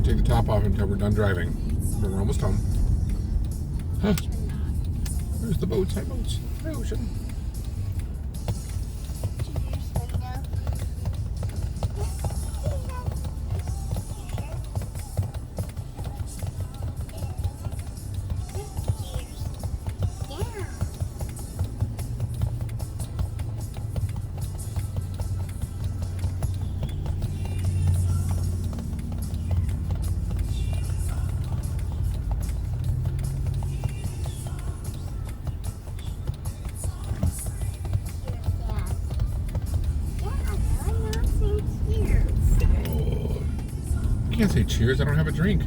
going to take the top off until we're done driving. But we're almost home. Huh. There's the boats. Hi, boats. Hi, ocean. I can't say cheers. I don't have a drink.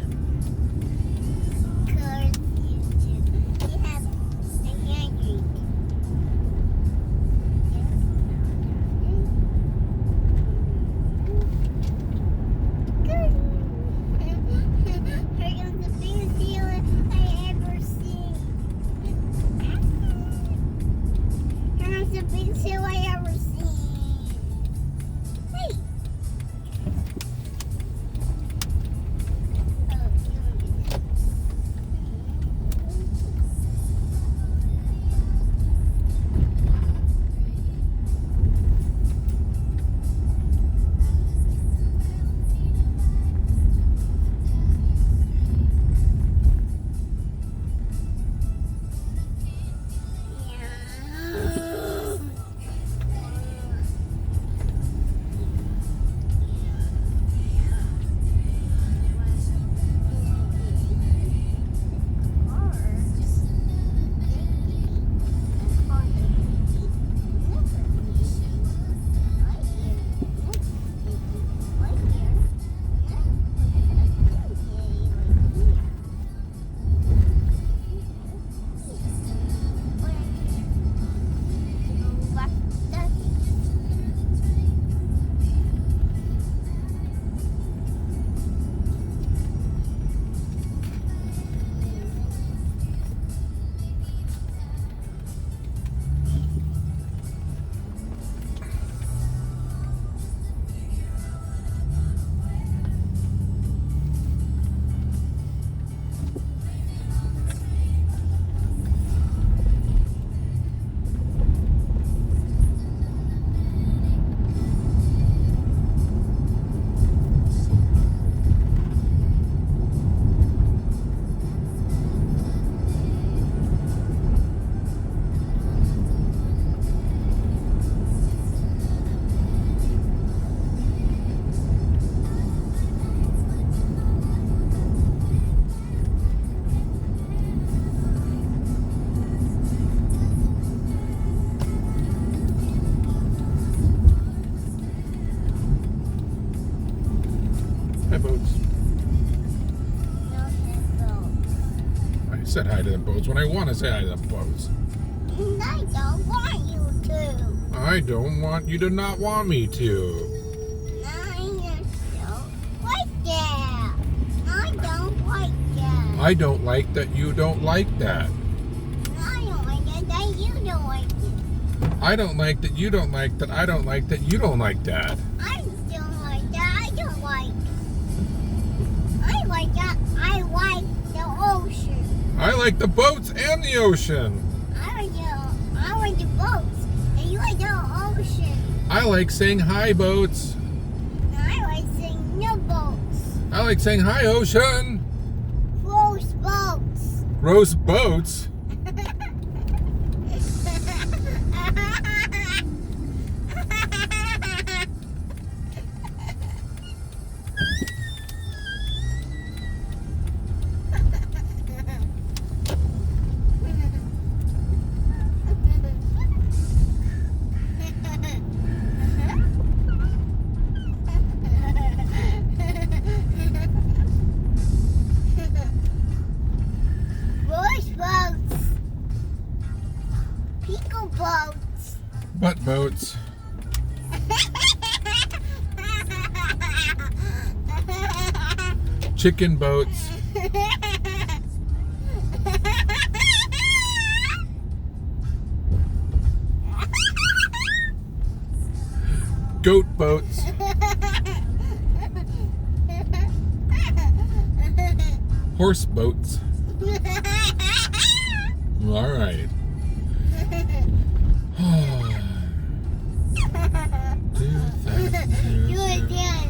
Hi, boats. I said hi to the boats when I want to say hi to the boats. I don't want you to. I don't want you to not want me to. I don't like that. I don't like that. I don't like that you don't like that. I don't like that you don't like it. I don't like that you don't like that. I don't like that you don't like that. I don't like that. I don't like. I like that. I like the ocean. I like the boats and the ocean. I like the boats. And you like the ocean. I like saying hi, boats. And I like saying no boats. I like saying hi, ocean. Gross boats. Gross boats. Boats. Butt boats. Chicken boats. Goat boats. Horse boats. All right. Do it again.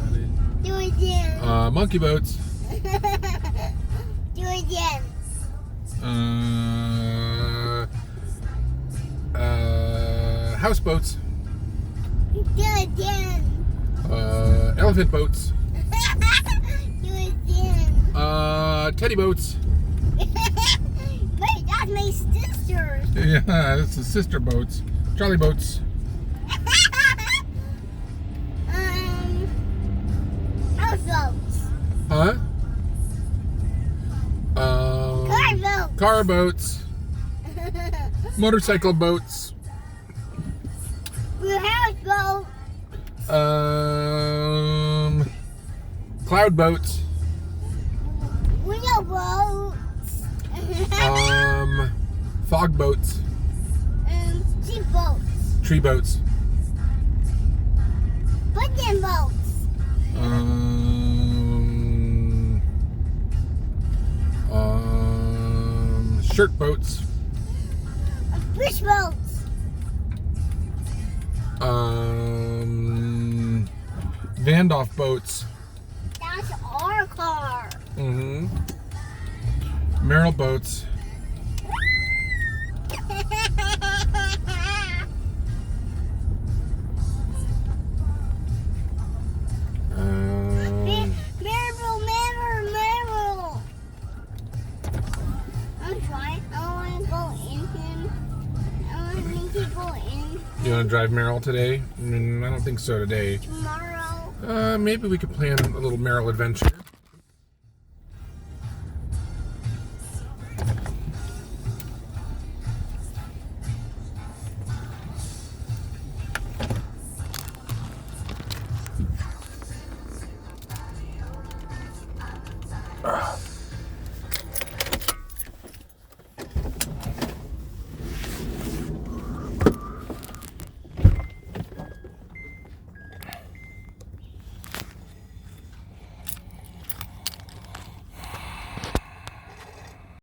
Do it again. Monkey boats. Do it again. Houseboats. Do it again. Elephant boats. Do it again. Teddy boats. Wait, that's my sister. Yeah, that's the sister boats. Charlie boats. Houseboats. Huh? Car boats. Car boats. Motorcycle boats. Houseboat. Cloud boats. Window boats. Fog boats. Sheep boats. Tree boats. Button boats. Shirt boats. Fish boats. Vandolph boats. That's our car. Mm-hmm. Merrill boats. Meryl. I'm trying. I want to go in him. I want to go in You want to drive Merrill today? I don't think so today. tomorrow. Maybe we could plan a little Merrill adventure.